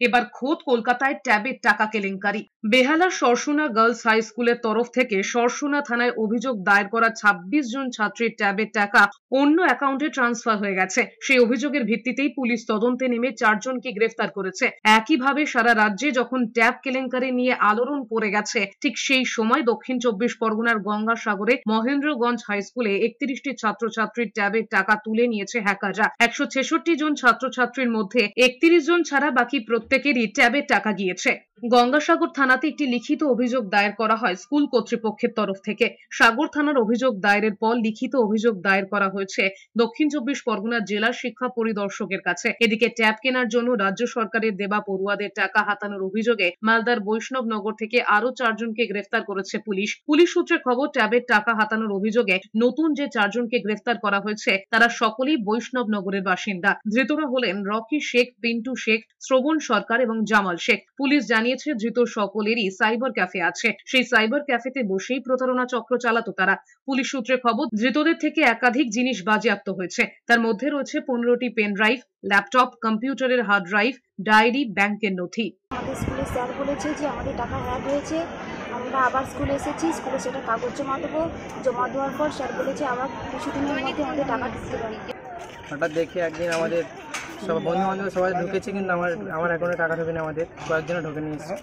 এবার খোদ কলকাতায় ট্যাবের টাকা কেলেঙ্কারি। বেহালার সরসোনা গার্লস হাই স্কুলের তরফ থেকে সরসোনা থানায় অভিযোগ দায়ের করা ২৬ জন ছাত্রীর ট্যাবের টাকা অন্য অ্যাকাউন্টে ট্রান্সফার হয়ে গেছে। সেই অভিযোগের ভিত্তিতেই পুলিশ তদন্তে নেমে ৪ জনকে গ্রেফতার করেছে। একইভাবে সারা রাজ্যে যখন ট্যাব কেলেঙ্কারি নিয়ে আলোড়ন পড়ে গেছে, ঠিক সেই সময় দক্ষিণ ২৪ পরগনার গঙ্গাসাগরে মহেন্দ্রগঞ্জ হাই স্কুলে ৩১টি ছাত্রছাত্রীর ট্যাবের টাকা তুলে নিয়েছে হ্যাকাররা। ১৬৬ জন ছাত্রছাত্রীর মধ্যে ৩১ জন ছাড়া বাকি প্রত্যেকেরই ট্যাবের টাকা গিয়েছে। গঙ্গাসাগর থানাতে একটি লিখিত অভিযোগ দায়ের করা হয় স্কুল কর্তৃপক্ষের তরফ থেকে। সাগর থানার অভিযোগ দায়েরের পর লিখিত অভিযোগ দায়ের করা হয়েছে দক্ষিণ ২৪ পরগনা জেলা শিক্ষা পরিদর্শকের কাছে। এদিকে ট্যাব কেনার জন্য রাজ্য সরকারের দেওয়া পড়ুয়াদের টাকা হাতানোর অভিযোগে মালদার বৈষ্ণবনগর থেকে আরো ৪ জনকে গ্রেফতার করেছে পুলিশ। পুলিশ সূত্রে খবর, ট্যাবের টাকা হাতানোর অভিযোগে নতুন যে ৪ জনকে গ্রেফতার করা হয়েছে তারা সকলেই বৈষ্ণবনগরের বাসিন্দা। ধৃতরা হলেন রকি শেখ, পিন্টু শেখ, শ্রবণ সরকার এবং জামাল শেখ। পুলিশ জানিয়েছে ধৃত সকলেরই সাইবার ক্যাফে আছে। সেই সাইবার ক্যাফেতে বসেই প্রতারণা চক্র চালাতো তারা। পুলিশ সূত্রে খবর, ধৃতদের থেকে একাধিক জিনিস বাজেয়াপ্ত হয়েছে। তার মধ্যে রয়েছে ১৫টি পেন ড্রাইভ, ল্যাপটপ, কম্পিউটারের হার্ড ড্রাইভ, ডায়েরি, ব্যাংকের নথি। আমাদের স্কুলে স্যার বলেছে যে আমাদের টাকা হ্যাক হয়েছে। আমরা আবার স্কুলে এসেছি, স্কুলে সেটা কাগজ জমা দেবো। জমা দেওয়ার পর স্যার বলেছে আবার কিছুদিনের মধ্যে আমাদের টাকা ঢুকতে পারে। হঠাৎ দেখে একদিন আমাদের সব বন্ধু বান্ধব সবাই ঢুকেছে, কিন্তু আমার অ্যাকাউন্টে টাকা ঢোকেনি। আমাদের কয়েকজনে ঢোকে নিয়েছে।